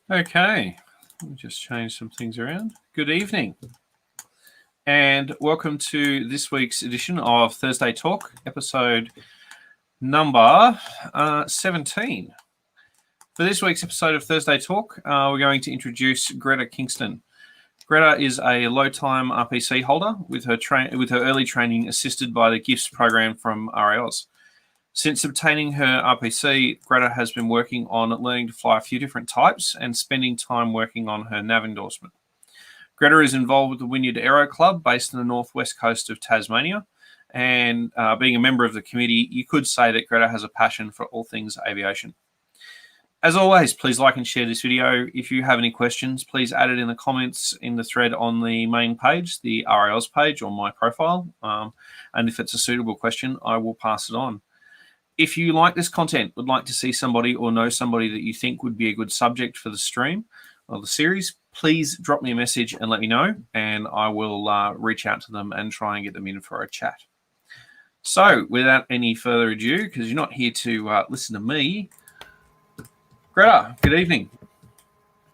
Okay, let me just change some things around. Good evening, and welcome to this week's edition of Thursday Talk, episode number 17. For this week's episode of Thursday Talk, we're going to introduce Gretta Kingston. Gretta is a low-time RPC holder with her early training assisted by the GYFTS program from RAAus. Since obtaining her RPC, Gretta has been working on learning to fly a few different types and spending time working on her Nav Endorsement. Gretta is involved with the Wynyard Aero Club based on the northwest coast of Tasmania, and being a member of the committee, you could say that Gretta has a passion for all things aviation. As always, please like and share this video. If you have any questions, please add it in the comments in the thread on the main page, the RAAus page, or my profile. And if it's a suitable question, I will pass it on. If you like this content, would like to see somebody or know somebody that you think would be a good subject for the stream or the series, please drop me a message and let me know, and I will reach out to them and try and get them in for a chat. So without any further ado, because you're not here to listen to me, Gretta, good evening.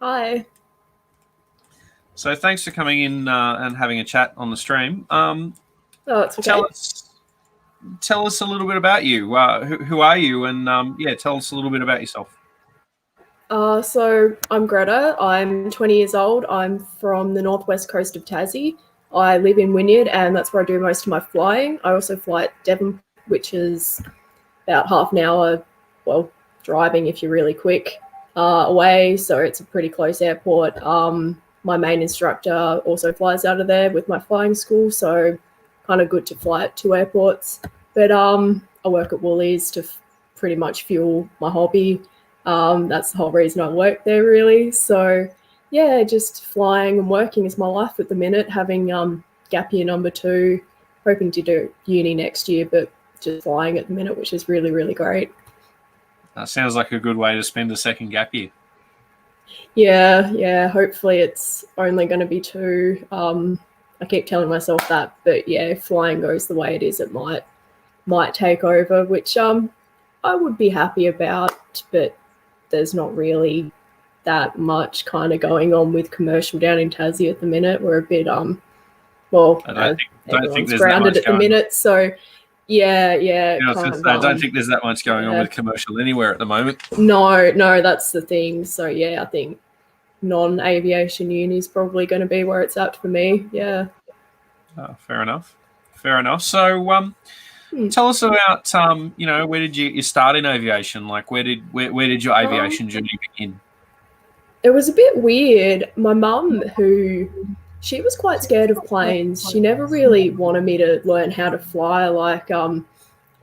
Hi. So thanks for coming in and having a chat on the stream. It's okay. Tell us a little bit about you. Who are you? And tell us a little bit about yourself. So I'm Gretta. I'm 20 years old. I'm from the northwest coast of Tassie. I live in Winyard, and that's where I do most of my flying. I also fly at Devon, which is about half an hour, well, driving if you're really quick, away. So it's a pretty close airport. My main instructor also flies out of there with my flying school, so kind of good to fly at two airports. But I work at Woolies to pretty much fuel my hobby. That's the whole reason I work there, really. So yeah, just flying and working is my life at the minute, having gap year number 2, hoping to do uni next year, but just flying at the minute, which is really, really great. That sounds like a good way to spend a second gap year. Yeah, hopefully it's only going to be 2. I keep telling myself that, but yeah, if flying goes the way it is, it might take over, which I would be happy about, but there's not really that much kind of going on with commercial down in Tassie at the minute. We're a bit I don't think there's grounded at the minute, so yeah. I don't think there's that much going on with commercial anywhere at the moment. No, that's the thing. So yeah, I think non-aviation uni is probably going to be where it's at for me. Yeah. Fair enough. So tell us about where did you start in aviation? Like where did your aviation journey begin? It was a bit weird. My mum, she was quite scared of planes. She never really wanted me to learn how to fly, like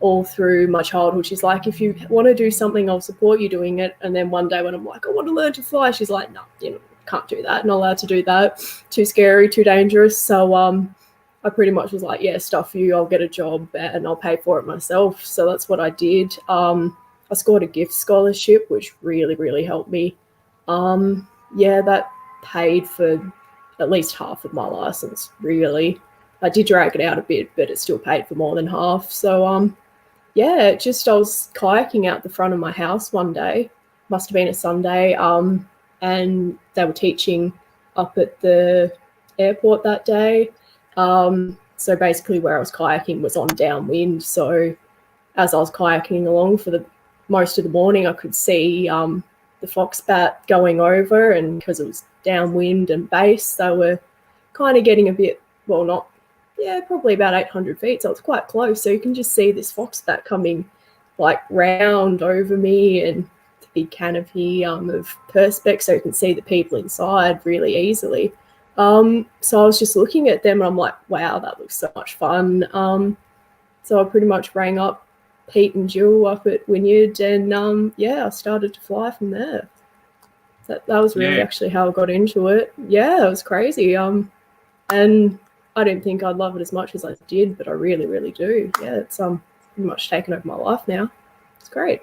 all through my childhood. She's like, if you want to do something, I'll support you doing it. And then one day when I'm like, I want to learn to fly, she's like, no, can't do that. Not allowed to do that. Too scary, too dangerous. So I pretty much was like, yeah, stuff you. I'll get a job and I'll pay for it myself. So that's what I did. I scored a GYFTS scholarship, which really, really helped me. That paid for at least half of my license, really. I did drag it out a bit, but it still paid for more than half. So, I was kayaking out the front of my house one day, must have been a Sunday, and they were teaching up at the airport that day. So basically where I was kayaking was on downwind. So as I was kayaking along for the most of the morning, I could see the foxbat going over, and because it was downwind and base, they were kind of getting a bit, probably about 800 feet, so it's quite close. So you can just see this foxbat coming like round over me, and the big canopy of perspex, so you can see the people inside really easily. So I was just looking at them and I'm like, wow, that looks so much fun. So I pretty much rang up Pete and Jill up at Winyard, and I started to fly from there. That was really actually how I got into it. Yeah, it was crazy. And I didn't think I'd love it as much as I did, but I really, really do. Yeah, it's pretty much taken over my life now. It's great.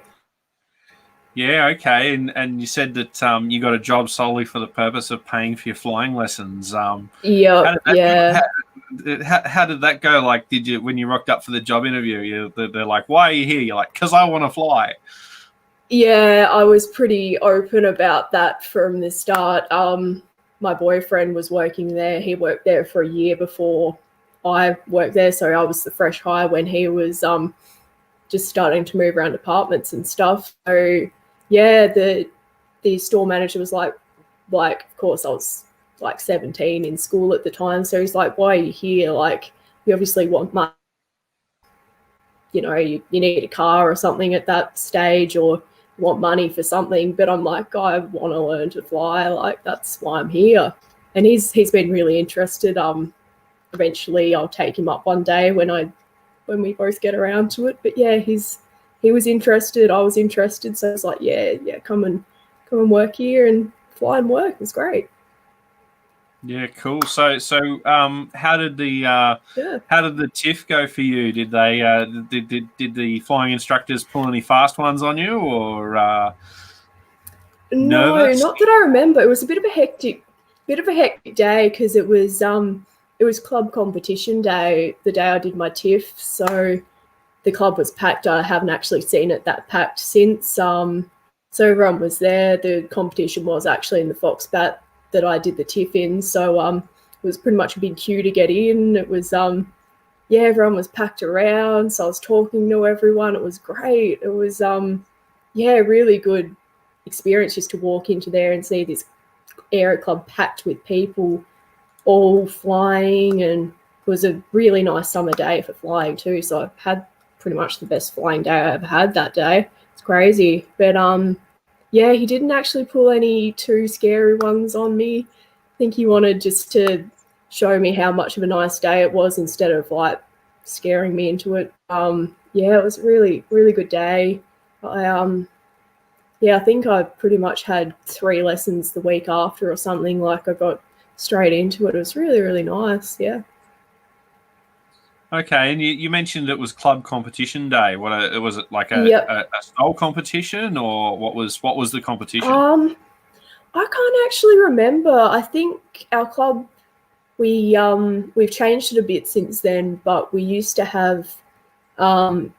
Yeah, okay. And you said that you got a job solely for the purpose of paying for your flying lessons. Yeah. How did that go? Like, when you rocked up for the job interview, they're like, why are you here? You're like, because I want to fly. Yeah, I was pretty open about that from the start. My boyfriend was working there. He worked there for a year before I worked there, so I was the fresh hire when he was just starting to move around apartments and stuff. So yeah, the store manager was like, of course I was like 17 in school at the time. So he's like, why are you here? Like, you obviously want money, you need a car or something at that stage, or want money for something. But I'm like, I want to learn to fly. Like, that's why I'm here. And he's been really interested. Eventually I'll take him up one day when we both get around to it. But yeah, he was interested, I was interested, so I was like, yeah, come and work here and fly and work. It was great. Yeah, cool. So how did the TIFF go for you? Did they did the flying instructors pull any fast ones on you, or No, nervous? not that I remember. It was a bit of a hectic day because it was club competition day, the day I did my TIFF. So the club was packed. I haven't actually seen it that packed since. So everyone was there. The competition was actually in the Foxbat that I did the TIFF in. So it was pretty much a big queue to get in. It was yeah, everyone was packed around. So I was talking to everyone. It was great. It was yeah, really good experience just to walk into there and see this aero club packed with people all flying. And it was a really nice summer day for flying too. So I had pretty much the best flying day I ever had that day. It's crazy. But yeah, he didn't actually pull any too scary ones on me. I think he wanted just to show me how much of a nice day it was instead of like scaring me into it. Yeah, it was a really, really good day. Yeah, I think I pretty much had 3 lessons the week after or something. Like, I got straight into it. It was really, really nice. Yeah. Okay, and you mentioned it was club competition day. What was it, like Yep. a style competition, or what was the competition? I can't actually remember. I think our club, we've changed it a bit since then, but we used to have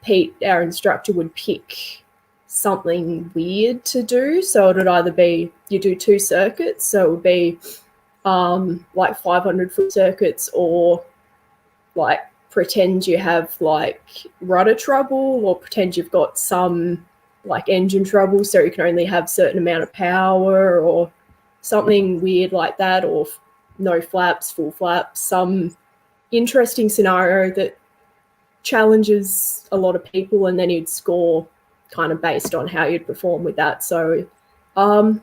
Pete, our instructor, would pick something weird to do. So it would either be you do 2 circuits, so it would be like 500-foot circuits, or like pretend you have like rudder trouble, or pretend you've got some like engine trouble, so you can only have certain amount of power, or something weird like that, or no flaps, full flaps, some interesting scenario that challenges a lot of people, and then you'd score kind of based on how you'd perform with that. So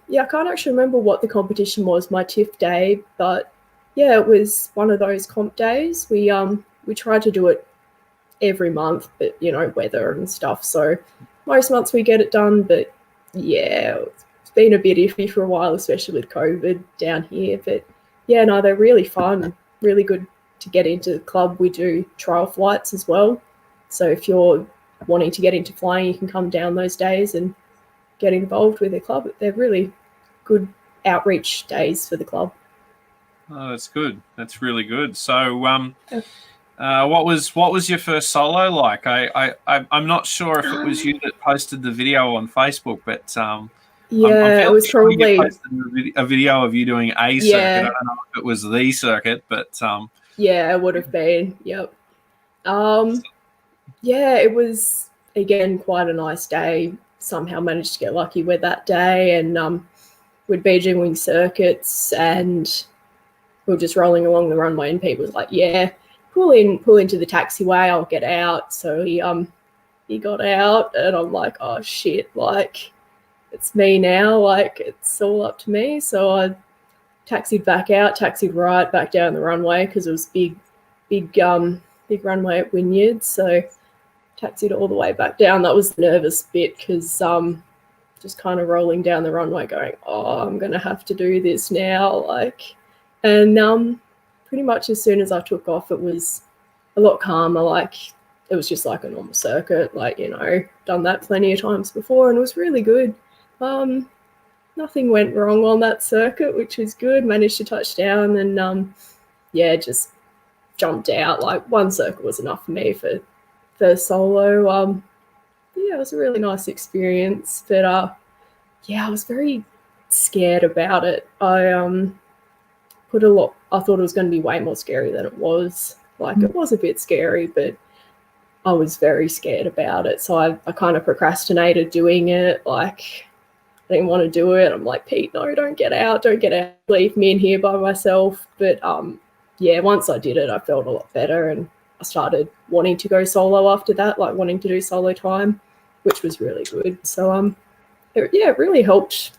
yeah, I can't actually remember what the competition was my TIFF day, but yeah, it was one of those comp days. We tried to do it every month, but weather and stuff, so most months we get it done. But yeah, it's been a bit iffy for a while, especially with COVID down here. But yeah, no, they're really fun, really good to get into the club. We do trial flights as well, so if you're wanting to get into flying, you can come down those days and get involved with the club. They're really good outreach days for the club. Oh, that's good. That's really good. So, what was your first solo like? I'm not sure if it was you that posted the video on Facebook, but I'm Yeah, it fairly was sure you probably posted a video of you doing a circuit. I don't know if it was the circuit, but yeah, it would have been. Yep. Yeah, it was again quite a nice day. Somehow managed to get lucky with that day, and we'd be doing circuits, and we were just rolling along the runway, and Pete was like, "Yeah, pull into the taxiway. I'll get out." So he got out, and I'm like, "Oh shit! Like, it's me now. Like, it's all up to me." So I taxied back out, taxied right back down the runway because it was big big runway at Winyard. So taxied all the way back down. That was the nervous bit because just kind of rolling down the runway going, oh, I'm going to have to do this now. Like, and pretty much as soon as I took off, it was a lot calmer. Like, it was just like a normal circuit, like, done that plenty of times before, and it was really good. Nothing went wrong on that circuit, which was good. Managed to touch down, and yeah, just jumped out. Like, one circuit was enough for me for first solo. it was a really nice experience. But I was very scared about it. I thought it was going to be way more scary than it was. Like, it was a bit scary, but I was very scared about it. So I kind of procrastinated doing it. Like, I didn't want to do it. I'm like, Pete, no, don't get out, leave me in here by myself. But once I did it, I felt a lot better, and I started wanting to go solo after that, like wanting to do solo time, which was really good. So it really helped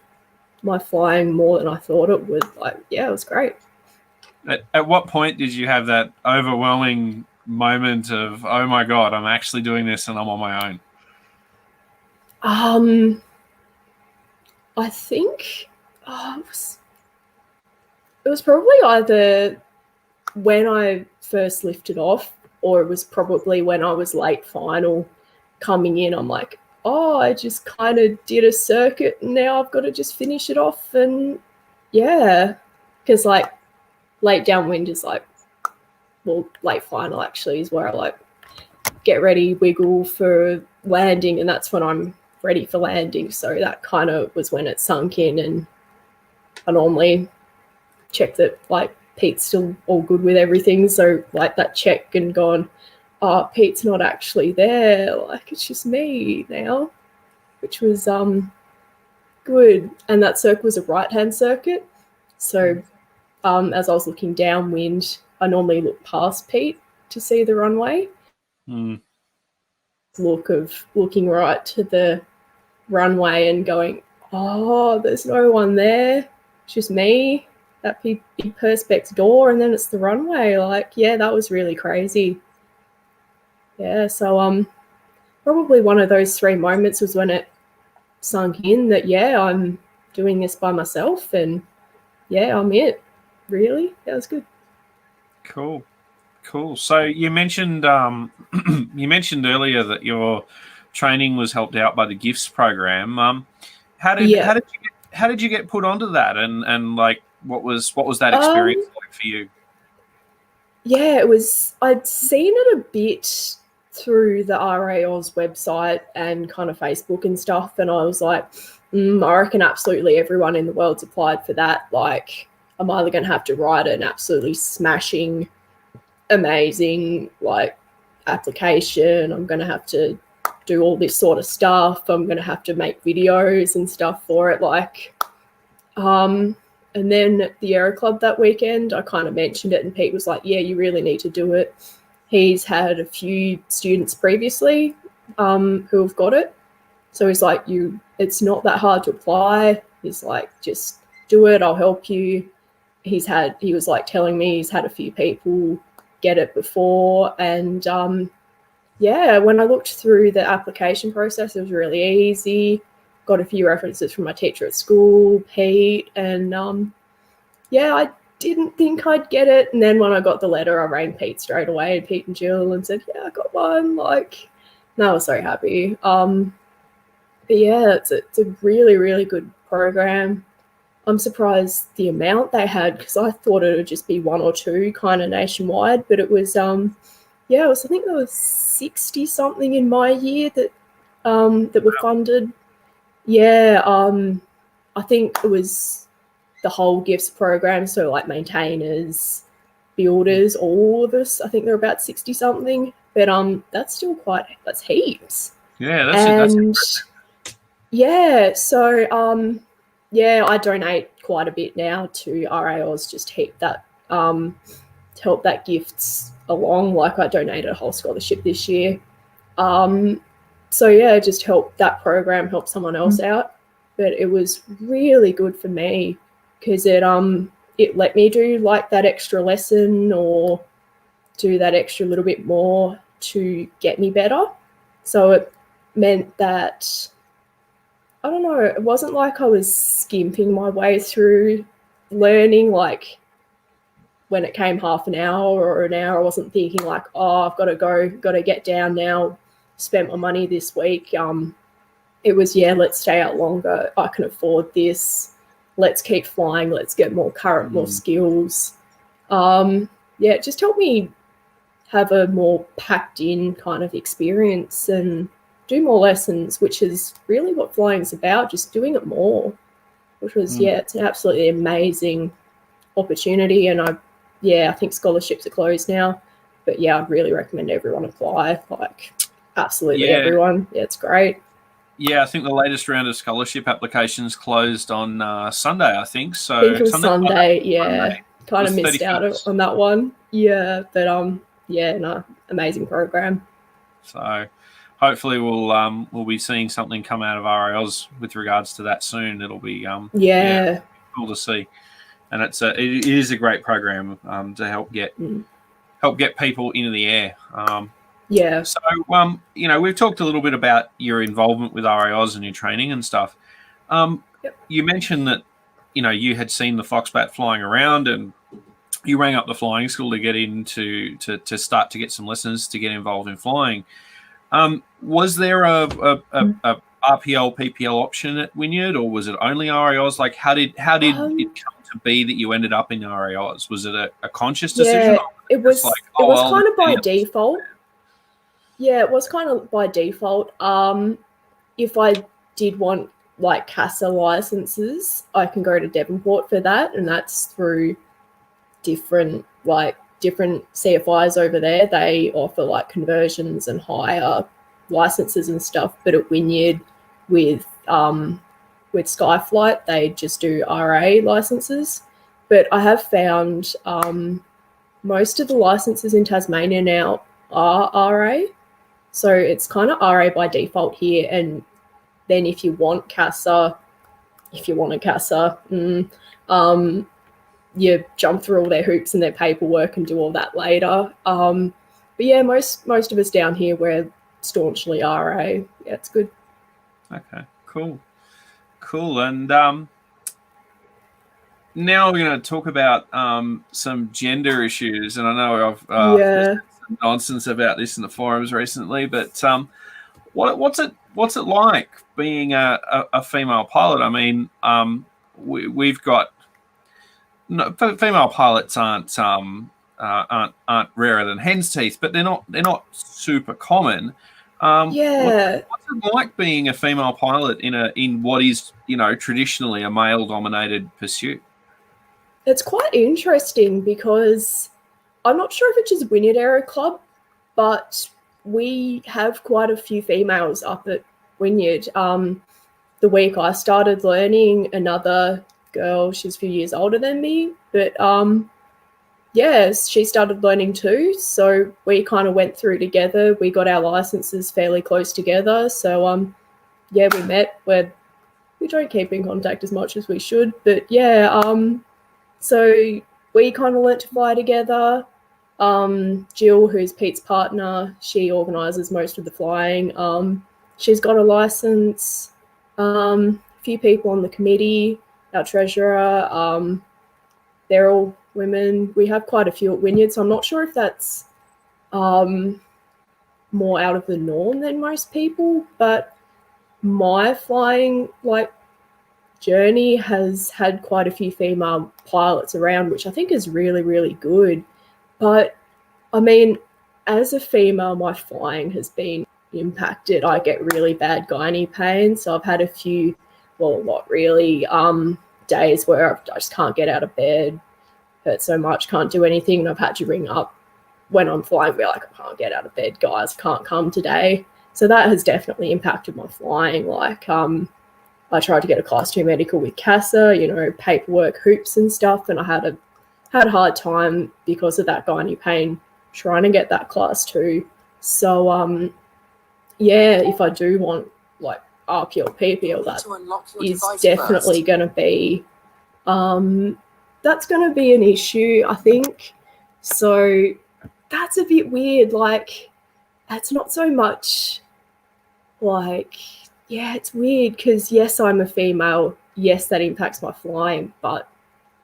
my flying more than I thought it would. Like, it was great. At what point did you have that overwhelming moment of, oh my God, I'm actually doing this and I'm on my own? I think it was probably either when I first lifted off, or it was probably when I was late final coming in. I'm like, I just kind of did a circuit and now I've got to just finish it off. And because like late downwind is like, well, late final actually is where I like get ready, wiggle for landing, and that's when I'm ready for landing. So that kind of was when it sunk in, and I normally check that like Pete's still all good with everything. So like that check and gone, Pete's not actually there, like it's just me now, which was good. And that circuit was a right hand circuit, so as I was looking downwind, I normally look past Pete to see the runway. Look of looking right to the runway and going, there's no one there, it's just me, that big perspex door, and then it's the runway. Like, that was really crazy. So probably one of those three moments was when it sunk in that I'm doing this by myself, and I'm it. Really, that was good. Cool. So you mentioned earlier that your training was helped out by the GYFTS program. How did you get put onto that, and like what was that experience like for you? It was. I'd seen it a bit through the RAAus website and kind of Facebook and stuff, and I was like, I reckon absolutely everyone in the world's applied for that. Like, I'm either going to have to write an absolutely smashing, amazing like application, I'm going to have to do all this sort of stuff, I'm going to have to make videos and stuff for it. Like, and then at the Aero Club that weekend, I kind of mentioned it, and Pete was like, you really need to do it. He's had a few students previously who have got it. So he's like, it's not that hard to apply. He's like, just do it, I'll help you. He was like telling me he's had a few people get it before. And when I looked through the application process, it was really easy. Got a few references from my teacher at school, Pete, and I didn't think I'd get it. And then when I got the letter, I rang Pete straight away, Pete and Jill, and said, I got one. Like, and I was so happy. It's a really, really good program. I'm surprised the amount they had, because I thought it would just be one or two kind of nationwide, but it was I think there was 60 something in my year that were funded. I think it was the whole GYFTS program, so like maintainers, builders, all of us. I think there were about 60 something, but that's heaps. That's so I donate quite a bit now to RAAus, just to help that GYFTS along. Like, I donated a whole scholarship this year. Just help that program help someone else out. But it was really good for me because it let me do like that extra lesson or do that extra little bit more to get me better. So it meant that, I don't know, it wasn't like I was skimping my way through learning. Like, when it came half an hour or an hour, I wasn't thinking like, I've got to get down now, spent my money this week. It was, let's stay out longer. I can afford this. Let's keep flying. Let's get more current, more skills. It just helped me have a more packed in kind of experience. And do more lessons, which is really what flying is about, just doing it more, which was, it's an absolutely amazing opportunity. And I think scholarships are closed now, but I'd really recommend everyone apply, like absolutely everyone. Yeah, it's great. Yeah, I think the latest round of scholarship applications closed on Sunday, I think. So I think it was Sunday. Yeah, kind of missed 35th. out on that one. Yeah, but amazing program. So hopefully we'll be seeing something come out of RAAus with regards to that soon. It'll be cool to see, and it is a great program to help get people into the air. So, we've talked a little bit about your involvement with RAAus and your training and stuff. You mentioned that, you had seen the Foxbat flying around and you rang up the flying school to get into to start to get some lessons to get involved in flying. Was there a RPL, PPL option at Winyard, or was it only RAAus? Like, how did it come to be that you ended up in RAAus? Was it a conscious decision? Yeah, it was kind of by default. Yeah, it was kind of by default. If I did want like CASA licenses, I can go to Devonport for that, and that's through different CFIs over there. They offer like conversions and higher licenses and stuff. But at Wynyard with Skyflight, they just do RA licenses. But I have found most of the licenses in Tasmania now are RA. So it's kind of RA by default here. And then if you want a CASA, you jump through all their hoops and their paperwork and do all that later. But yeah, most of us down here, we're staunchly RA. Yeah, it's good. Okay, cool. And now we're going to talk about some gender issues. And I know I've there's some nonsense about this in the forums recently, but what's it like being a female pilot? I mean, we've got female pilots aren't rarer than hen's teeth, but they're not super common. What's it like being a female pilot in what is traditionally a male-dominated pursuit? It's quite interesting because I'm not sure if it's just Wynyard Aero Club, but we have quite a few females up at Winyard. The week I started learning, another girl, she's a few years older than me, but she started learning too. So we kind of went through together. We got our licenses fairly close together. So we met. We don't keep in contact as much as we should, but so we kind of learnt to fly together. Jill, who's Pete's partner, she organises most of the flying. She's got a license. A few people on the committee, our treasurer, they're all women. We have quite a few at Winyard, so I'm not sure if that's more out of the norm than most people, but my flying journey has had quite a few female pilots around, which I think is really, really good. But I mean, as a female, my flying has been impacted. I get really bad gynae pain, so I've had a few, not really, days where I just can't get out of bed, hurt so much, can't do anything, and I've had to ring up when I'm flying, be like, I can't get out of bed, guys, can't come today. So that has definitely impacted my flying. I tried to get a Class 2 medical with CASA, paperwork, hoops and stuff, and I had a hard time because of that gynae pain trying to get that Class 2. So, if I do want RPL, PPL, that is definitely going to be, that's going to be an issue, I think. So that's a bit weird. That's not so much it's weird because, yes, I'm a female. Yes, that impacts my flying, but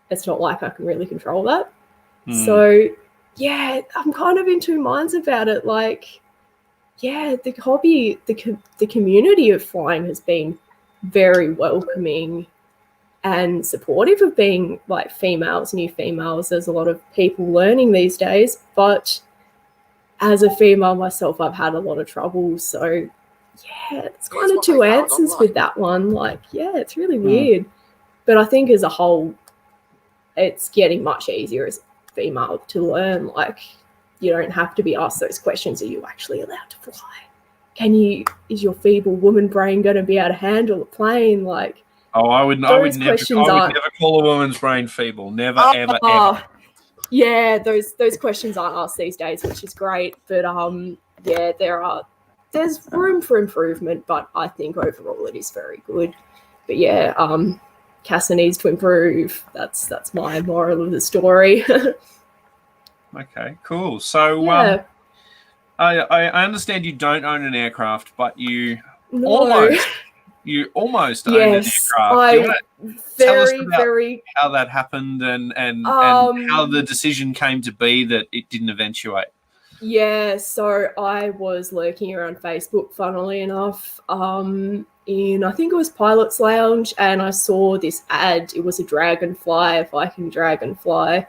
it's not like I can really control that. So, I'm kind of in two minds about it. The hobby, the community of flying has been very welcoming and supportive of being females, new females. There's a lot of people learning these days, but as a female myself, I've had a lot of trouble. So yeah, it's kind of two answers with that one. Like, yeah, it's really weird. But I think as a whole, it's getting much easier as a female to learn. Like, you don't have to be asked those questions. Are you actually allowed to fly? Is your feeble woman brain going to be able to handle a plane? Like, I would never call a woman's brain feeble. Never, ever. Yeah, those questions aren't asked these days, which is great. But yeah, there's room for improvement, but I think overall it is very good. But yeah, Casa needs to improve. That's my moral of the story. Okay, cool. So yeah. I understand you don't own an aircraft, but you No. almost own an aircraft. Do you want to tell us about how that happened and how the decision came to be that it didn't eventuate? Yeah, so I was lurking around Facebook, funnily enough, in I think it was Pilot's Lounge, and I saw this ad. It was a Dragonfly, a Viking Dragonfly.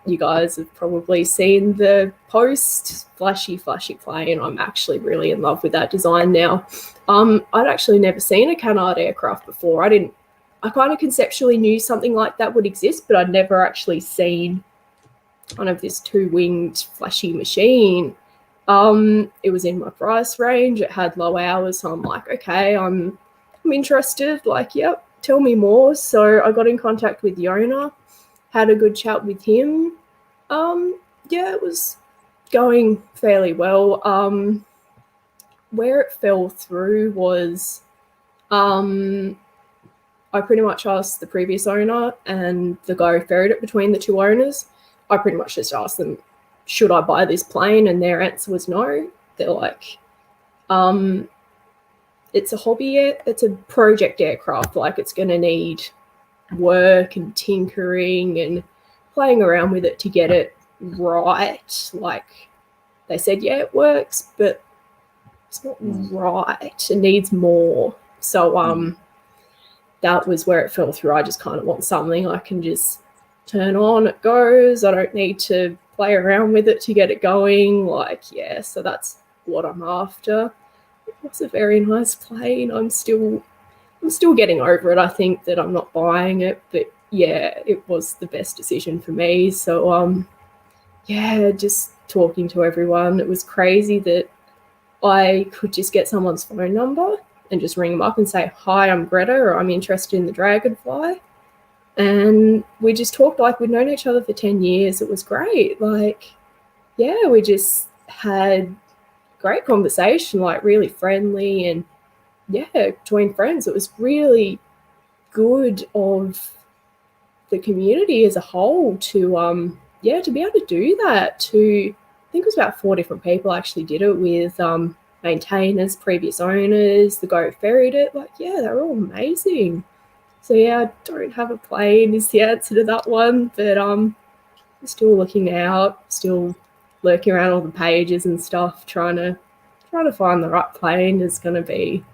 You guys have probably seen the post, flashy plane. I'm actually really in love with that design now. I'd actually never seen a canard aircraft before. I kind of conceptually knew something like that would exist, but I'd never actually seen kind of this two-winged flashy machine. It was in my price range. It had low hours, so I'm like, okay, I'm interested. Like, yep, tell me more. So I got in contact with the owner, had a good chat with him. Yeah, it was going fairly well. Where it fell through was I pretty much asked the previous owner and the guy who ferried it between the two owners. I pretty much just asked them, should I buy this plane? And their answer was no. They're like, it's a hobby, it's a project aircraft. Like, it's going to need work and tinkering and playing around with it to get it right. Like, they said, yeah, it works, but it's not right. It needs more. So that was where it fell through. I just kind of want something I can just turn on, it goes. I don't need to play around with it to get it going. Like, yeah, so that's what I'm after. It was a very nice plane. I'm still getting over it. I think that I'm not buying it, but yeah, it was the best decision for me. So yeah, just talking to everyone. It was crazy that I could just get someone's phone number and just ring them up and say, hi, I'm Greta, or I'm interested in the Dragonfly. And we just talked like we'd known each other for 10 years. It was great. Like, yeah, we just had great conversation, like really friendly, and yeah, between friends. It was really good of the community as a whole to to be able to do that. I think it was about 4 different people actually did it with maintainers, previous owners, the guy who ferried it. Like, yeah, they're all amazing. So yeah, I don't have a plane is the answer to that one, but I'm still looking out, still lurking around all the pages and stuff, trying to find the right plane. Is going to be,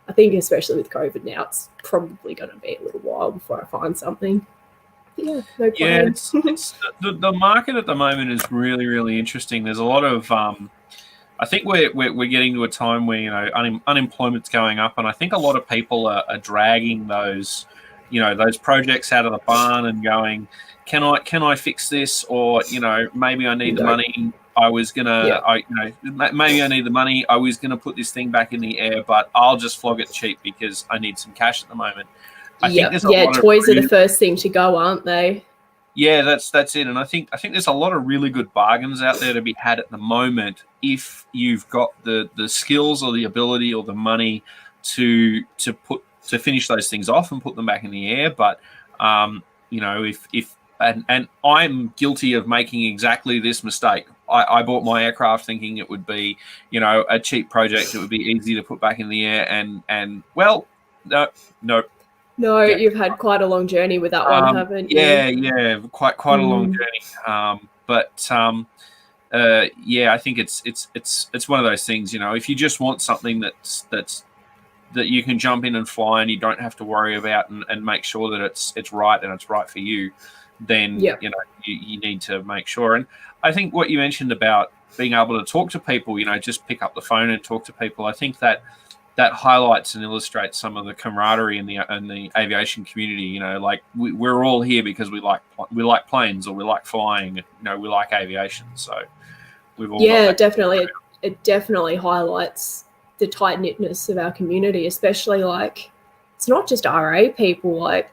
I think, especially with COVID now, it's probably going to be a little while before I find something. But yeah, no plan. Yeah, it's the market at the moment is really, really interesting. There's a lot of I think we're getting to a time where, you know, unemployment's going up, and I think a lot of people are dragging those, you know, those projects out of the barn and going, can I fix this? Or, you know, maybe I need the money. I was gonna, maybe I need the money. I was gonna put this thing back in the air, but I'll just flog it cheap because I need some cash at the moment. I think there's a lot toys are the first thing to go, aren't they? Yeah, that's it. And I think there's a lot of really good bargains out there to be had at the moment if you've got the skills or the ability or the money to finish those things off and put them back in the air. But you know, if I'm guilty of making exactly this mistake. I bought my aircraft thinking it would be, you know, a cheap project. It would be easy to put back in the air, and well, no. No, you've had quite a long journey with that one, haven't you? Yeah, quite a long journey. But I think it's one of those things. You know, if you just want something that you can jump in and fly, and you don't have to worry about and make sure that it's right and it's right for you, then you know you need to make sure. And I think what you mentioned about being able to talk to people, just pick up the phone and talk to people. I think that highlights and illustrates some of the camaraderie in the aviation community. Like we're all here because we like planes, or we like flying. We like aviation. So we've all definitely. It definitely highlights the tight knitness of our community, especially like it's not just RA people. Like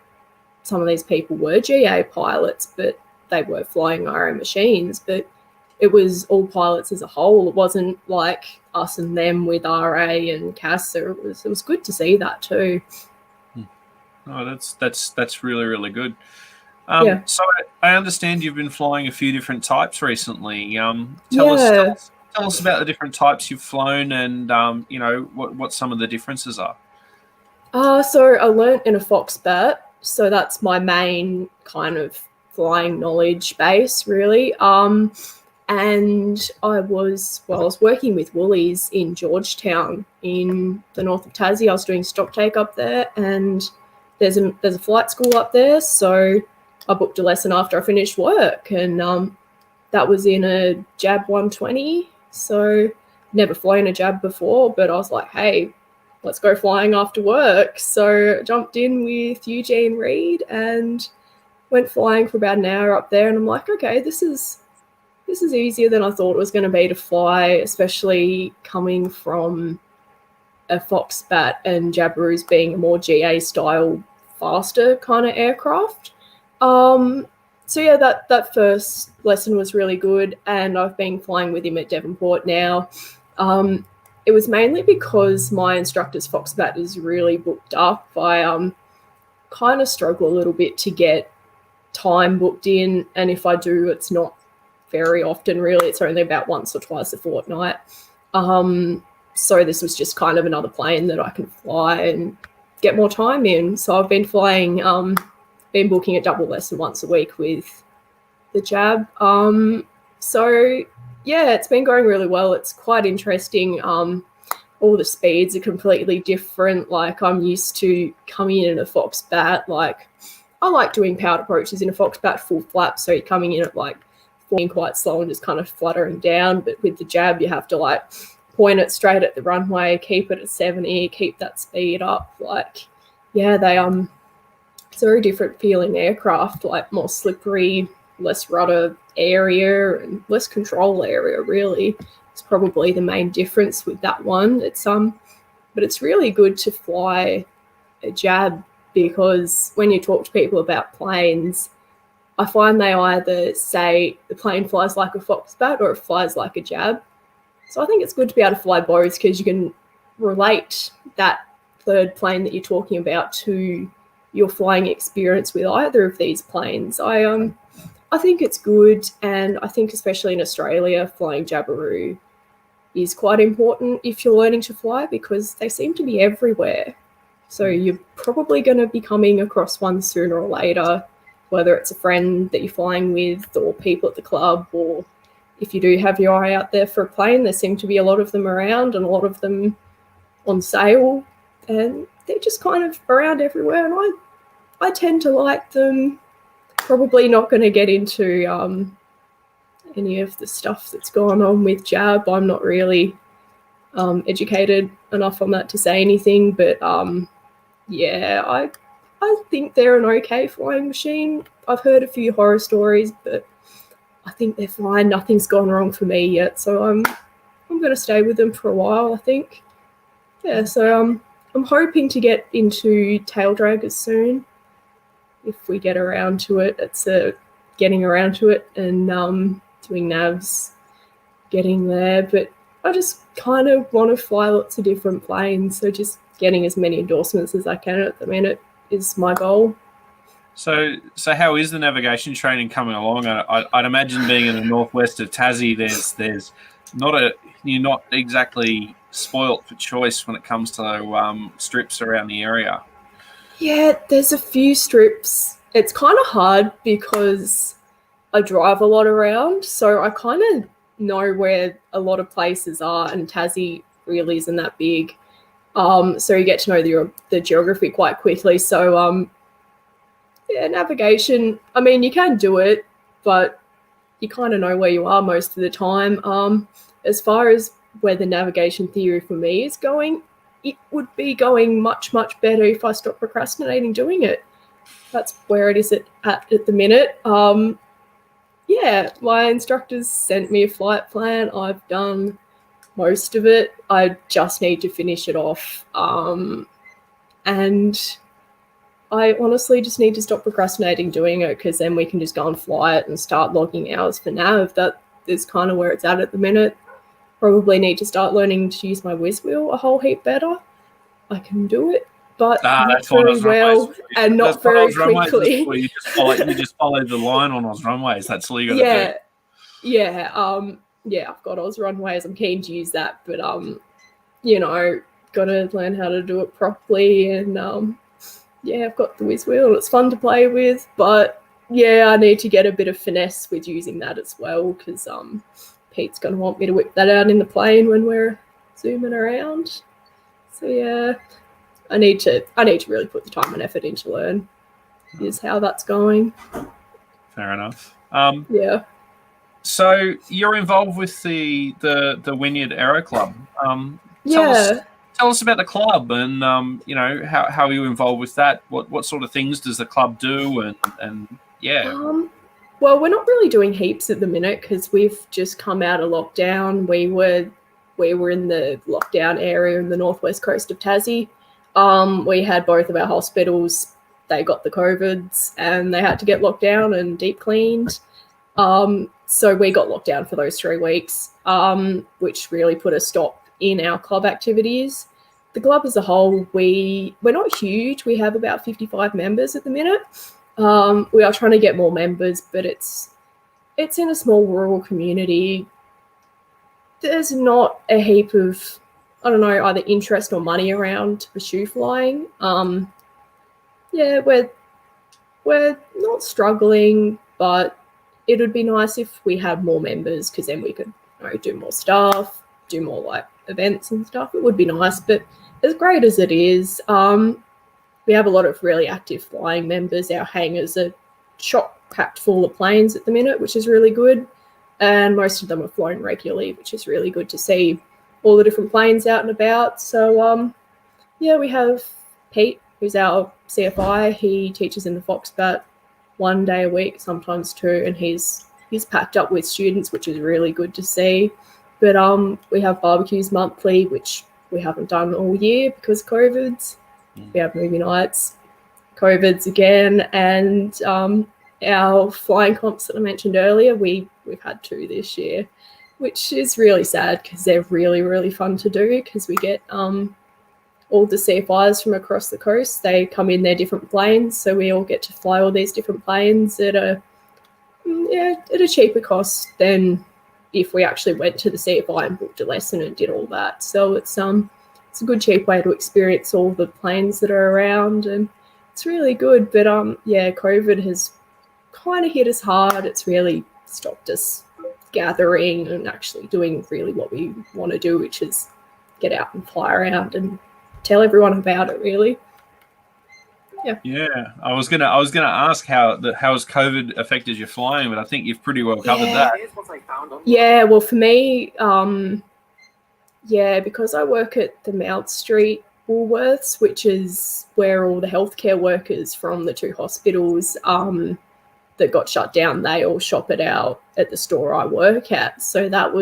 some of these people were GA pilots, but they were flying RA machines. But it was all pilots as a whole. It wasn't like us and them with RA and CASA. It was good to see that too. Oh, that's really, really good. Yeah. So I understand you've been flying a few different types recently. Tell us about the different types you've flown, and what some of the differences are. So I learnt in a Foxbat, so that's my main kind of flying knowledge base, really. And I was working with Woolies in Georgetown in the north of Tassie. I was doing stock take up there, and there's a flight school up there. So I booked a lesson after I finished work, and that was in a Jab 120. So never flown a Jab before, but I was like, hey, let's go flying after work. So I jumped in with Eugene Reed and went flying for about an hour up there. And I'm like, okay, this is easier than I thought it was going to be to fly, especially coming from a Foxbat and Jabiroos being a more GA style, faster kind of aircraft. So yeah, that first lesson was really good, and I've been flying with him at Devonport now. It was mainly because my instructor's Foxbat is really booked up. I kind of struggle a little bit to get time booked in, and if I do, it's not very often, really. It's only about once or twice a fortnight. So this was just kind of another plane that I can fly and get more time in. So I've been flying, been booking a double lesson once a week with the Jab. So yeah, it's been going really well. It's quite interesting. All the speeds are completely different. Like I'm used to coming in a Foxbat. Like I like doing powered approaches in a Foxbat full flap. So you're coming in at like being quite slow and just kind of fluttering down. But with the Jab, you have to like point it straight at the runway, keep it at 70, keep that speed up. Like, yeah, it's a very different feeling aircraft, like more slippery, less rudder area and less control area, really. It's probably the main difference with that one. It's but it's really good to fly a Jab, because when you talk to people about planes, I find they either say the plane flies like a Foxbat or it flies like a Jab. So I think it's good to be able to fly both, because you can relate that third plane that you're talking about to your flying experience with either of these planes. I think it's good, and I think especially in Australia, flying Jabiru is quite important if you're learning to fly, because they seem to be everywhere. So you're probably going to be coming across one sooner or later, whether it's a friend that you're flying with or people at the club, or if you do have your eye out there for a plane, there seem to be a lot of them around and a lot of them on sale, and they're just kind of around everywhere, and I tend to like them. Probably not going to get into any of the stuff that's going on with Jab. I'm not really educated enough on that to say anything, but yeah, I think they're an okay flying machine. I've heard a few horror stories, but I think they're fine. Nothing's gone wrong for me yet, so I'm going to stay with them for a while, I think. Yeah, so I'm hoping to get into tail draggers soon, if we get around to it. It's getting around to it and doing navs, getting there. But I just kind of want to fly lots of different planes, so just getting as many endorsements as I can at the minute is my goal. So how is the navigation training coming along? I'd imagine being in the northwest of Tassie, there's you're not exactly spoilt for choice when it comes to strips around the area. Yeah, there's a few strips. It's kind of hard because I drive a lot around, so I kind of know where a lot of places are, and Tassie really isn't that big. So you get to know the geography quite quickly. So yeah, navigation, I mean, you can do it, but you kind of know where you are most of the time. As far as where the navigation theory for me is going, it would be going much, much better if I stopped procrastinating doing it. That's where it is at the minute. Yeah, my instructors sent me a flight plan. I've done most of it. I just need to finish it off. And I honestly just need to stop procrastinating doing it, because then we can just go and fly it and start logging hours for Nav. That is kind of where it's at the minute. Probably need to start learning to use my whiz wheel a whole heap better. I can do it, but not very well and not very quickly. You just follow the line on Oz runways. That's all you got to do. Yeah. I've got Oz runways. I'm keen to use that, but got to learn how to do it properly. And I've got the whiz wheel. It's fun to play with, but I need to get a bit of finesse with using that as well, because Pete's going to want me to whip that out in the plane when we're zooming around. So I need to really put the time and effort in to learn is how that's going. Fair enough. So you're involved with the Wynyard Aero Club. Tell us about the club, and how are you involved with that? What sort of things does the club do? Well, we're not really doing heaps at the minute because we've just come out of lockdown. We were in the lockdown area in the northwest coast of Tassie. We had both of our hospitals. They got the COVIDs and they had to get locked down and deep cleaned. So we got locked down for those 3 weeks, which really put a stop in our club activities. The club as a whole, we're not huge. We have about 55 members at the minute. We are trying to get more members, but it's in a small rural community. There's not a heap of, either interest or money around to pursue flying. We're not struggling, but it would be nice if we had more members, because then we could do more stuff, do more like events and stuff. It would be nice, but as great as it is, we have a lot of really active flying members. Our hangars are chock-packed full of planes at the minute, which is really good. And most of them are flown regularly, which is really good to see all the different planes out and about. So, we have Pete, who's our CFI. He teaches in the Foxbat 1 day a week, sometimes 2, and he's packed up with students, which is really good to see. But we have barbecues monthly, which we haven't done all year because of COVIDs. We have movie nights, COVIDs again, and our flying comps that I mentioned earlier, we've had 2 this year, which is really sad because they're really, really fun to do, because we get all the CFIs from across the coast. They come in their different planes, so we all get to fly all these different planes at a cheaper cost than if we actually went to the CFI and booked a lesson and did all that. So it's a good cheap way to experience all the planes that are around, and it's really good. But COVID has kind of hit us hard. It's really stopped us gathering and actually doing really what we want to do, which is get out and fly around and tell everyone about it, really. I was gonna ask how has COVID affected your flying, but I think you've pretty well covered that. Well, for me, because I work at the Mount Street Woolworths, which is where all the healthcare workers from the 2 hospitals that got shut down, they all shop at the store I work at. So that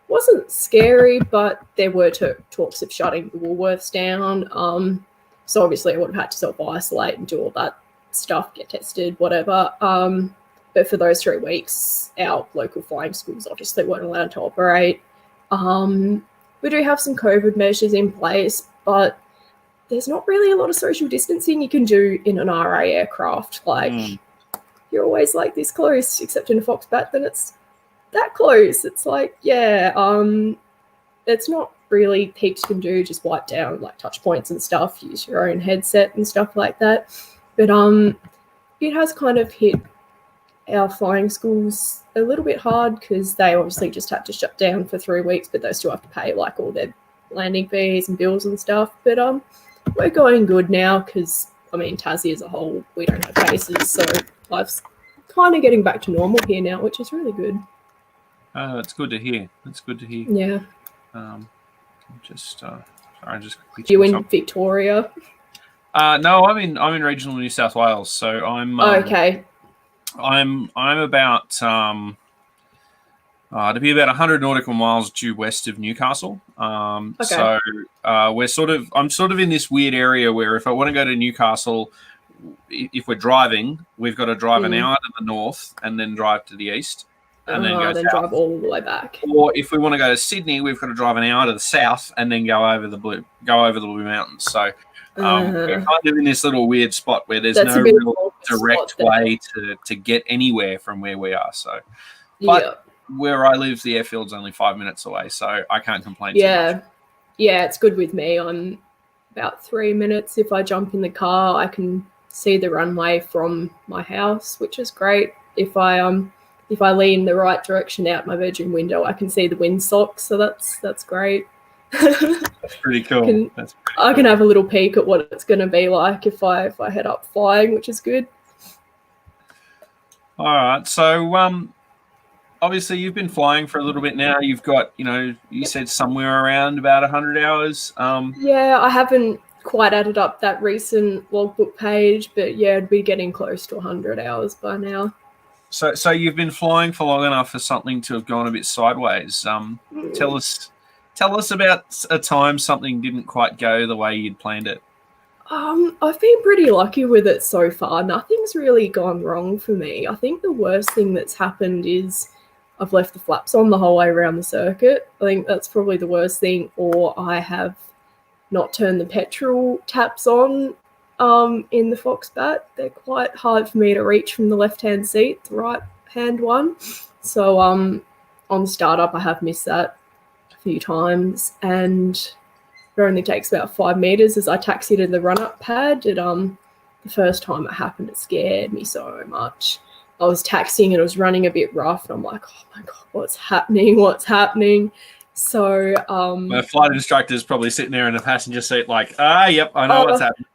wasn't scary, but there were talks of shutting the Woolworths down. So obviously I would have had to self-isolate and do all that stuff, get tested, whatever. But for those 3 weeks, our local flying schools obviously weren't allowed to operate. We do have some COVID measures in place, but there's not really a lot of social distancing you can do in an RA aircraft. You're always like this close, except in a Foxbat, then it's that close. It's like, it's not really heaps you can do, just wipe down like touch points and stuff, use your own headset and stuff like that. But it has kind of hit our flying schools a little bit hard, because they obviously just had to shut down for 3 weeks, but they still have to pay like all their landing fees and bills and stuff. But we're going good now, because Tassie as a whole, we don't have cases, so life's kind of getting back to normal here now, which is really good. It's good to hear. It's good to hear. Yeah. Just sorry, just quickly. You in Victoria? No, I'm in regional New South Wales, so I'm okay. I'm about to be about 100 nautical miles due west of Newcastle. So I'm sort of in this weird area where if I want to go to Newcastle, if we're driving, we've got to drive an hour to the north and then drive to the east, and then go south. Drive all the way back. Or if we want to go to Sydney, we've got to drive an hour to the south and then go over the Blue Mountains. So we're kind of in this little weird spot where there's no real direct way to get anywhere from where we are. So, but where I live, the airfield's only 5 minutes away, so I can't complain too much. Yeah, it's good with me. I'm about 3 minutes. If I jump in the car, I can see the runway from my house, which is great. If I lean the right direction out my bedroom window, I can see the windsocks, so that's great. That's pretty cool. I can have a little peek at what it's going to be like if I head up flying, which is good. All right, so obviously you've been flying for a little bit now. You've got, you said somewhere around about 100 hours. Yeah, I haven't quite added up that recent logbook page, but yeah, it'd be getting close to 100 hours by now. So you've been flying for long enough for something to have gone a bit sideways. Tell us about a time something didn't quite go the way you'd planned it. I've been pretty lucky with it so far. Nothing's really gone wrong for me. I think the worst thing that's happened is I've left the flaps on the whole way around the circuit. I think that's probably the worst thing, or I have not turned the petrol taps on in the Foxbat. They're quite hard for me to reach from the left-hand seat, the right-hand one. So on startup, I have missed that a few times, and it only takes about 5 meters as I taxi to the run-up pad. The first time it happened, it scared me so much. I was taxiing and it was running a bit rough, and I'm like, oh my God, what's happening? So my flight instructor's probably sitting there in the passenger seat like, yep, I know what's happening.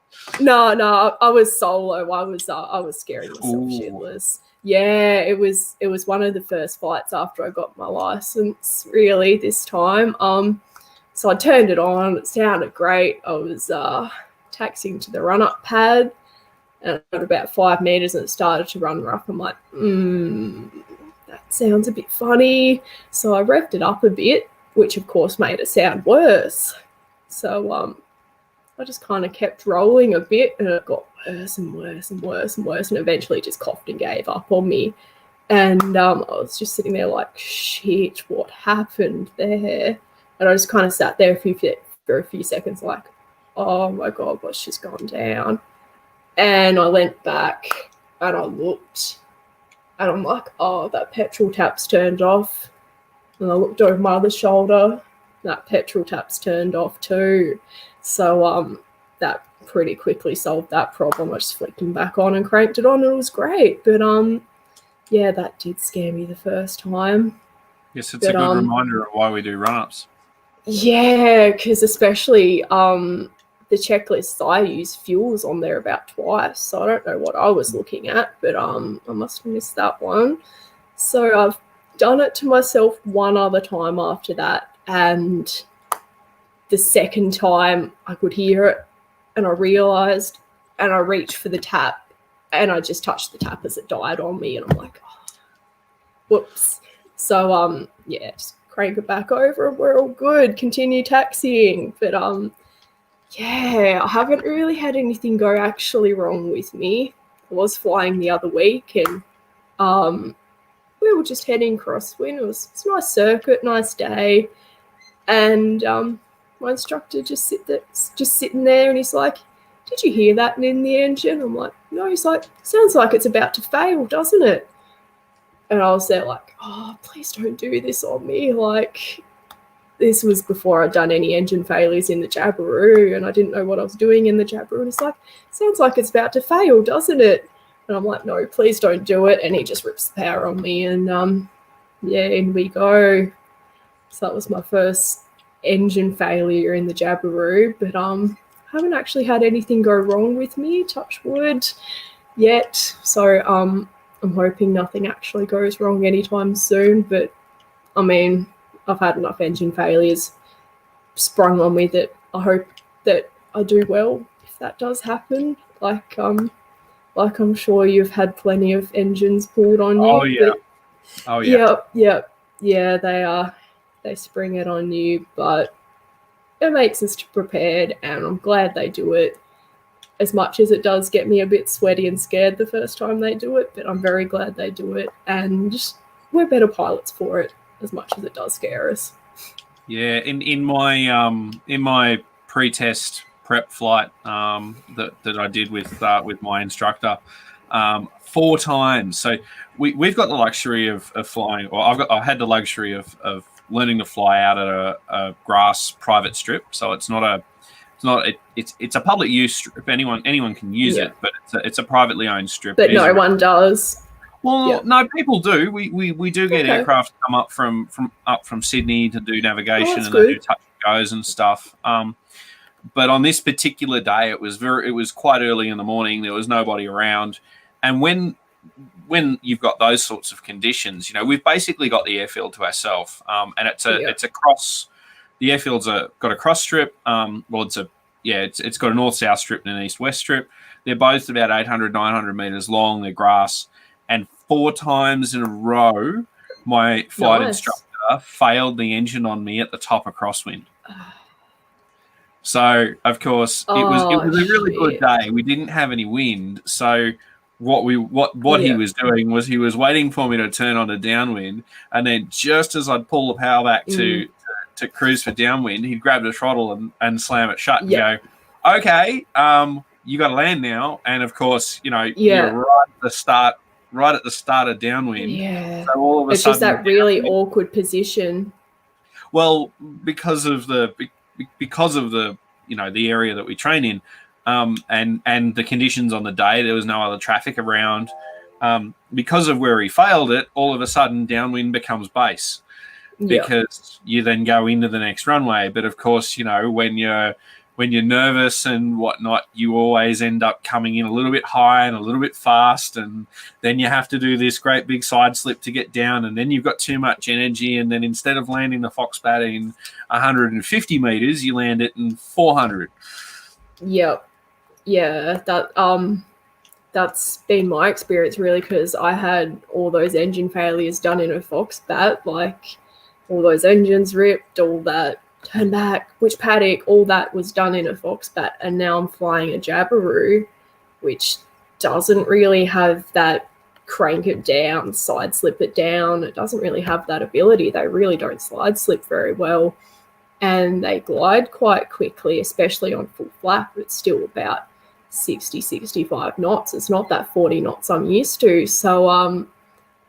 No, I was solo. I was scaring myself shitless. Yeah, it was one of the first flights after I got my license, really, this time. So I turned it on. It sounded great. I was taxiing to the run-up pad, and at about 5 meters, and it started to run rough. I'm like, that sounds a bit funny. So I revved it up a bit, which of course made it sound worse. So I just kind of kept rolling a bit, and it got worse and worse and worse and worse, and eventually just coughed and gave up on me. And I was just sitting there like, shit, what happened there? And I just kind of sat there for a few seconds like, oh my God, what's just gone down? And I leant back and I looked, and I'm like, oh, that petrol tap's turned off. And I looked over my other shoulder, that petrol tap's turned off too. So that pretty quickly solved that problem. I just flicked them back on and cranked it on, and it was great. But yeah, that did scare me the first time. Yes, it's a good reminder of why we do run-ups. Yeah, because especially the checklists I use, fuel's on there about twice. So I don't know what I was looking at, but I must have missed that one. So I've done it to myself one other time after that, and the second time I could hear it, and I realised, and I reached for the tap, and I just touched the tap as it died on me, and I'm like, oh, whoops. So yeah, just crank it back over and we're all good. Continue taxiing. But yeah, I haven't really had anything go actually wrong with me. I was flying the other week, and we were just heading crosswind. It's a nice circuit, nice day, and my instructor just sitting there, and he's like, "Did you hear that in the engine?" I'm like, "No." He's like, "Sounds like it's about to fail, doesn't it?" And I was there like, oh, please don't do this on me. Like, this was before I'd done any engine failures in the Jabiru, and I didn't know what I was doing in the Jabiru. And it's like, sounds like it's about to fail, doesn't it? And I'm like, no, please don't do it. And he just rips the power on me, and yeah, in we go. So that was my first engine failure in the Jabiru, but haven't actually had anything go wrong with me, touch wood, yet. So I'm hoping nothing actually goes wrong anytime soon. But I mean, I've had enough engine failures sprung on me that I hope that I do well if that does happen. Like I'm sure you've had plenty of engines pulled on you. Oh yeah. Oh yeah. Yeah. They spring it on you, but it makes us prepared, and I'm glad they do it. As much as it does get me a bit sweaty and scared the first time they do it, but I'm very glad they do it, and we're better pilots for it, as much as it does scare us. Yeah, in my pre-test prep flight that I did with my instructor, 4 times. So we've got the luxury of flying, or I've had the luxury of learning to fly out at a grass private strip. So it's a public use strip. Anyone can use it, but it's a privately owned strip. But no one does. Well, no, people do. We do get aircraft come up from Sydney to do navigation, and they do touch and goes and stuff. But on this particular day, it was quite early in the morning. There was nobody around, and when you've got those sorts of conditions, we've basically got the airfield to ourselves, and it's a cross. The airfield's got a cross strip. It's got a north-south strip and an east-west strip. They're both about 800, 900 meters long. They're grass. And 4 times in a row, my flight instructor failed the engine on me at the top of crosswind. So, of course, it was a really good day. We didn't have any wind. So what he was doing was he was waiting for me to turn on a downwind. And then just as I'd pull the power back to cruise for downwind, he'd grab the throttle and slam it shut and go, okay, you got to land now. And, of course, you're right at the start of downwind. Yeah. So all of a sudden, just that really awkward position. Well, because of the the area that we train in, and the conditions on the day, there was no other traffic around. Because of where he failed it, all of a sudden downwind becomes base because you then go into the next runway. But of course, when you're nervous and whatnot, you always end up coming in a little bit high and a little bit fast, and then you have to do this great big side slip to get down, and then you've got too much energy, and then instead of landing the Foxbat in 150 meters, you land it in 400. Yep. Yeah, that's been my experience really, because I had all those engine failures done in a Foxbat, like all those engines ripped, all that turn back, which paddock, all that was done in a Foxbat, and now I'm flying a Jabiru, which doesn't really have that crank it down, side slip it down. It doesn't really have that ability. They really don't slide slip very well, and they glide quite quickly, especially on full flap. It's still about 60, 65 knots. It's not that 40 knots I'm used to. So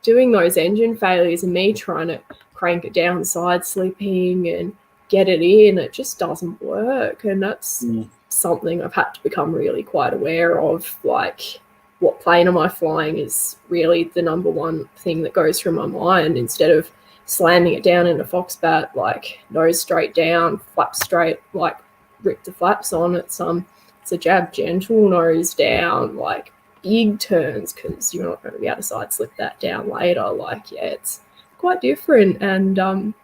doing those engine failures and me trying to crank it down, side slipping and get it in, it just doesn't work. And that's something I've had to become really quite aware of. Like, what plane am I flying is really the number one thing that goes through my mind. Instead of slamming it down in a Foxbat, like nose straight down, flap straight, like rip the flaps on, it's a jab gentle, nose down, like big turns, because you're not going to be able to side slip that down later. Like, it's quite different, and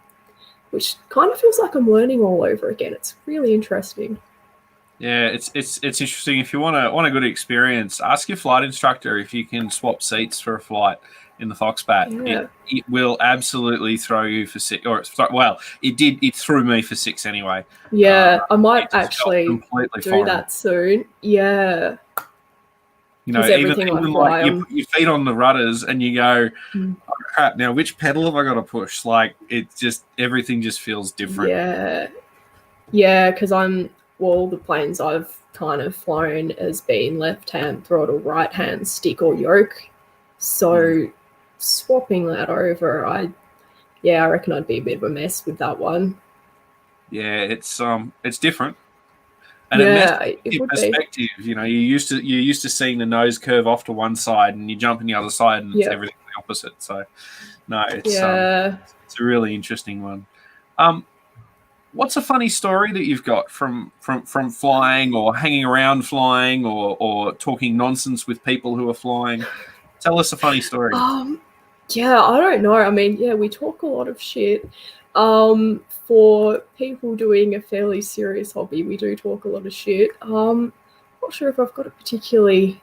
which kind of feels like I'm learning all over again. It's really interesting. Yeah, it's interesting. If you want a good experience, ask your flight instructor if you can swap seats for a flight in the Foxbat. Yeah. It will absolutely throw you for 6, it threw me for 6 anyway. Yeah, I might actually do that soon. Yeah. Even like your feet on the rudders and you go, oh, crap, now which pedal have I got to push? Like, everything just feels different. Yeah, because the planes I've kind of flown has been left-hand throttle, right-hand stick or yoke. So swapping that over, I reckon I'd be a bit of a mess with that one. Yeah, it's different. And it would perspective, be. You're used to seeing the nose curve off to one side, and you jump in the other side, and it's everything the opposite. So, no, it's a really interesting one. What's a funny story that you've got from flying, or hanging around flying, or talking nonsense with people who are flying? Tell us a funny story. Yeah, I don't know. I mean, yeah, we talk a lot of shit. For people doing a fairly serious hobby, we do talk a lot of shit. Not sure if I've got a particularly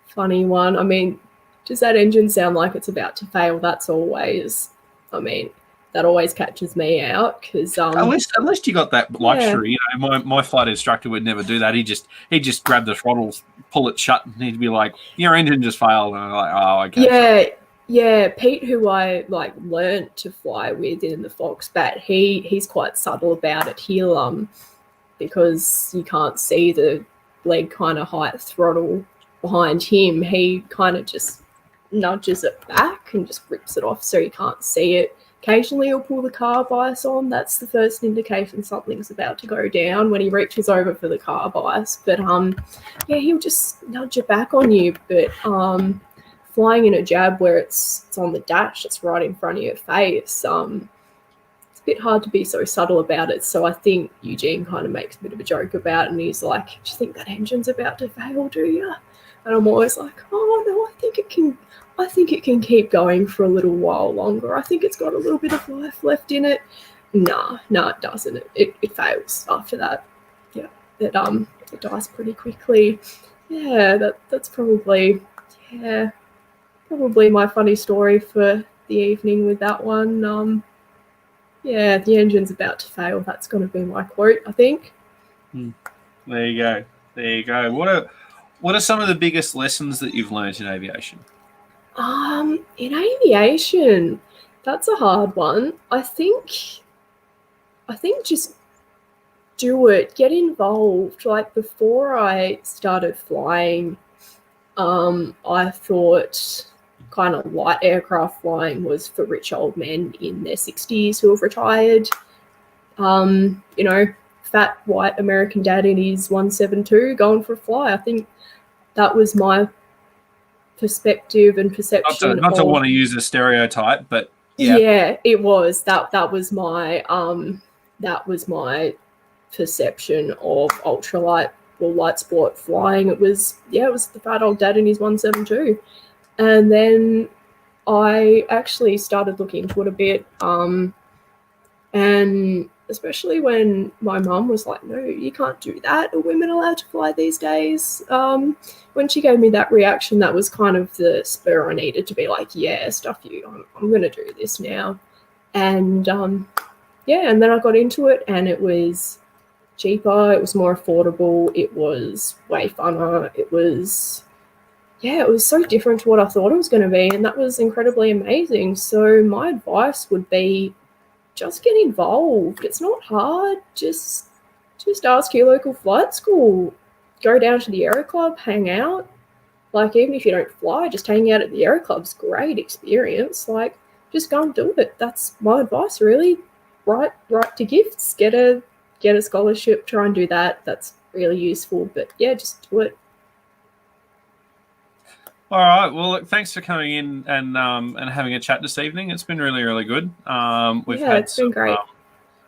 funny one. I mean, does that engine sound like it's about to fail? That's always, I mean, that always catches me out because Unless you got that luxury, you know, my flight instructor would never do that. He'd just grab the throttle, pull it shut, and he'd be like, "Your engine just failed." And I'm like, "Oh, okay." Yeah, sure. Yeah. Pete, who I learnt to fly with in the Foxbat, he's quite subtle about it. He'll because you can't see the leg kind of height throttle behind him, he kind of just nudges it back and just rips it off so you can't see it. Occasionally he'll pull the carb ice on. That's the first indication something's about to go down when he reaches over for the carb ice. But yeah, he'll just nudge it back on you. But flying in a jab where it's on the dash, it's right in front of your face, it's a bit hard to be so subtle about it. So I think Eugene kind of makes a bit of a joke about it, and he's like, "Do you think that engine's about to fail, do you?" And I'm always like, "Oh no, I think it can keep going for a little while longer. I think it's got a little bit of life left in it." Nah, it doesn't. It fails after that. Yeah, it dies pretty quickly. Yeah, that's probably my funny story for the evening with that one. Yeah, the engine's about to fail. That's going to be my quote, I think. There you go. What are some of the biggest lessons that you've learned in aviation? In aviation, that's a hard one. I think just do it, get involved. Like before I started flying, I thought kind of light aircraft flying was for rich old men in their 60s who have retired. You know, fat white American dad in his 172 going for a fly. I think that was my perspective and perception. Not to want to use a stereotype, but yeah, it was that was my perception of ultralight or light sport flying. It was the fat old dad in his 172. And then I actually started looking into it a bit, and especially when my mum was like, "No, you can't do that. Are women allowed to fly these days?" When she gave me that reaction, that was kind of the spur I needed to be like, "Yeah, stuff you. I'm going to do this now." And and then I got into it, and it was cheaper. It was more affordable. It was way funner. It was so different to what I thought it was going to be, and that was incredibly amazing. So my advice would be just get involved. It's not hard. Just ask your local flight school. Go down to the Aero Club, hang out. Like, even if you don't fly, just hanging out at the Aero Club's great experience. Like, just go and do it. That's my advice, really. Write to gifts. Get a scholarship. Try and do that. That's really useful. But yeah, just do it. All right. Well, look, thanks for coming in and having a chat this evening. It's been really, really good. It's been great.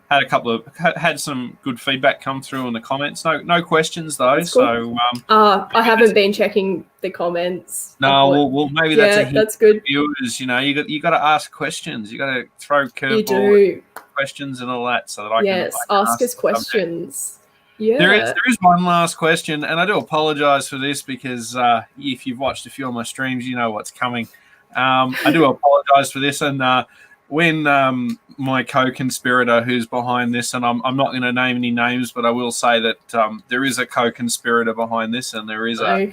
Had some good feedback come through in the comments. No questions though. That's cool. So I haven't been checking the comments. No, well, maybe that's a hint. That's good. Viewers, you know, you got to ask questions. You got to throw curveball questions and all that, so that I can ask us questions. Yeah. There is one last question, and I do apologise for this because if you've watched a few of my streams, you know what's coming. I do apologise for this, and when my co-conspirator who's behind this, and I'm not going to name any names, but I will say that there is a co-conspirator behind this, and there is a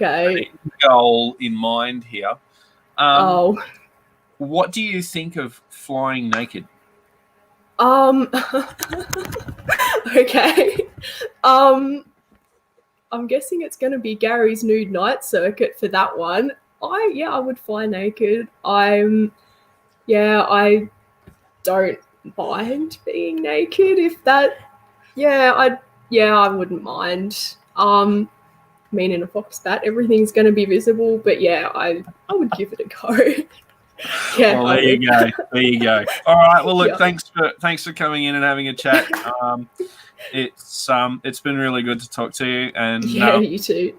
goal in mind here. What do you think of flying naked? Okay. I'm guessing it's going to be Gary's nude night circuit for that one. I would fly naked. I don't mind being naked if that. I wouldldn't mind. I mean, in a Foxbat, everything's going to be visible, but I would give it a go. Well, there you go. All right. Well, look, thanks for coming in and having a chat. It's been really good to talk to you, and you too.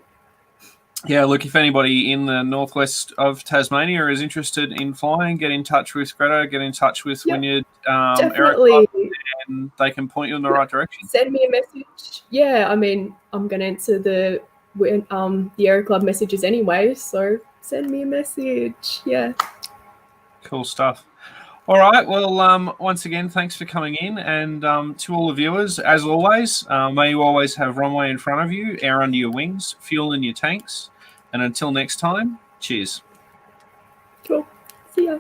Yeah, look, if anybody in the northwest of Tasmania is interested in flying, get in touch with Gretta, get in touch with Wynyard Aero Definitely. Club, and they can point you in the right direction. Send me a message. Yeah, I mean, I'm going to answer the Aero Club messages anyway, so send me a message. Yeah. Cool stuff. All right. Well, once again, thanks for coming in. And to all the viewers, as always, may you always have runway in front of you, air under your wings, fuel in your tanks. And until next time, cheers. Cool. See ya.